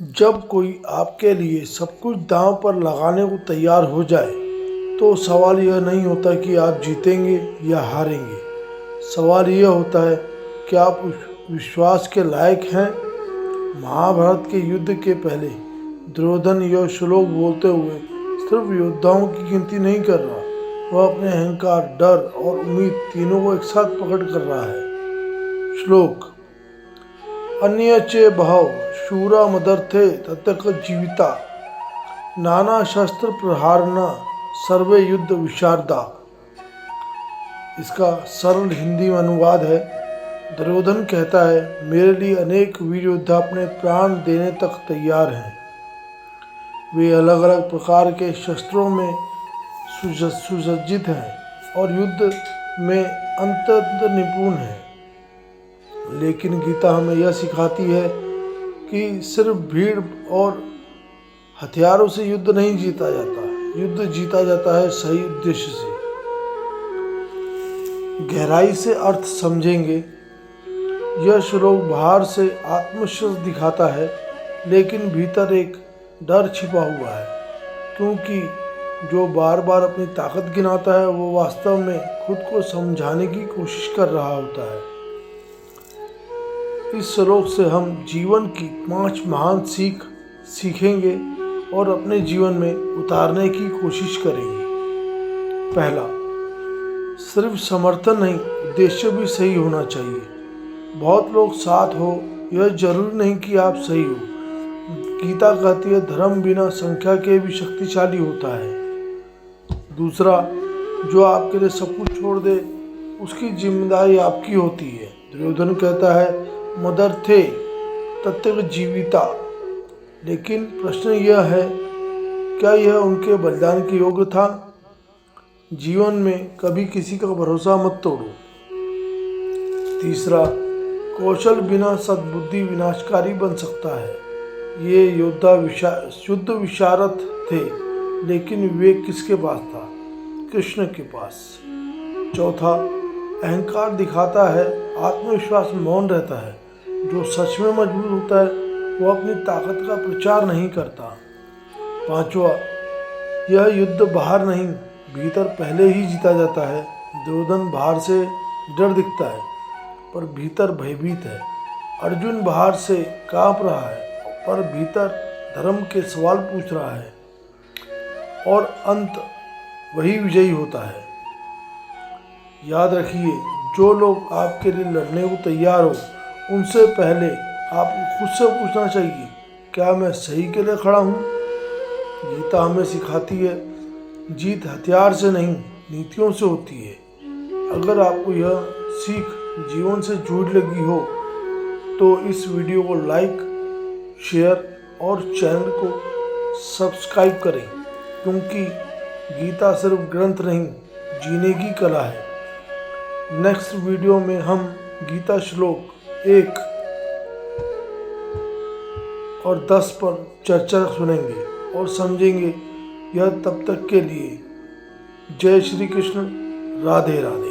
जब कोई आपके लिए सब कुछ दांव पर लगाने को तैयार हो जाए तो सवाल यह नहीं होता कि आप जीतेंगे या हारेंगे। सवाल यह होता है कि आप उस विश्वास के लायक हैं। महाभारत के युद्ध के पहले दुर्योधन यह श्लोक बोलते हुए सिर्फ योद्धाओं की गिनती नहीं कर रहा, वह अपने अहंकार, डर और उम्मीद तीनों को एक साथ पकड़ कर रहा है। श्लोक: अन्य चे बहव शूरा मदर्थे ततक जीविता नाना शस्त्र प्रहारना सर्वे युद्ध विशारदा। इसका सरल हिंदी में अनुवाद है, दुर्योधन कहता है, मेरे लिए अनेक वीर योद्धा अपने प्राण देने तक तैयार हैं। वे अलग अलग प्रकार के शस्त्रों में सुसज्जित हैं और युद्ध में अत्यंत निपुण हैं। लेकिन गीता हमें यह सिखाती है कि सिर्फ भीड़ और हथियारों से युद्ध नहीं जीता जाता, युद्ध जीता जाता है सही उद्देश्य से। गहराई से अर्थ समझेंगे। यह श्लोक बाहर से आत्मविश्वास दिखाता है, लेकिन भीतर एक डर छिपा हुआ है, क्योंकि जो बार बार अपनी ताकत गिनाता है वो वास्तव में खुद को समझाने की कोशिश कर रहा होता है। इस श्लोक से हम जीवन की 5 महान सीखेंगे और अपने जीवन में उतारने की कोशिश करेंगे। पहला, सिर्फ समर्थन नहीं, उद्देश्य भी सही होना चाहिए। बहुत लोग साथ हो, यह जरूरी नहीं कि आप सही हो। गीता कहती है, धर्म बिना संख्या के भी शक्तिशाली होता है। दूसरा, जो आपके लिए सब कुछ छोड़ दे उसकी जिम्मेदारी आपकी होती है। दुर्योधन कहता है, मदर थे तत्व जीविता। लेकिन प्रश्न यह है, क्या यह उनके बलिदान के योग्य था? जीवन में कभी किसी का भरोसा मत तोड़ो। तीसरा, कौशल बिना सद्बुद्धि विनाशकारी बन सकता है। ये योद्धा शुद्ध विशारद थे, लेकिन विवेक किसके पास था? कृष्ण के पास। चौथा, अहंकार दिखाता है, आत्मविश्वास मौन रहता है। जो सच में मजबूत होता है वो अपनी ताकत का प्रचार नहीं करता। पांचवा, यह युद्ध बाहर नहीं, भीतर पहले ही जीता जाता है। दुर्योधन बाहर से डर दिखता है पर भीतर भयभीत है। अर्जुन बाहर से कांप रहा है पर भीतर धर्म के सवाल पूछ रहा है। और अंत वही विजयी होता है। याद रखिए, जो लोग आपके लिए लड़ने को तैयार हो, उनसे पहले आपको खुद से पूछना चाहिए, क्या मैं सही के लिए खड़ा हूँ? गीता हमें सिखाती है, जीत हथियार से नहीं, नीतियों से होती है। अगर आपको यह सीख जीवन से जुड़ लगी हो तो इस वीडियो को लाइक, शेयर और चैनल को सब्सक्राइब करें, क्योंकि गीता सिर्फ ग्रंथ नहीं, जीने की कला है। नेक्स्ट वीडियो में हम गीता श्लोक 1 और 10 पर चर्चा सुनेंगे और समझेंगे। यह तब तक के लिए जय श्री कृष्ण, राधे राधे।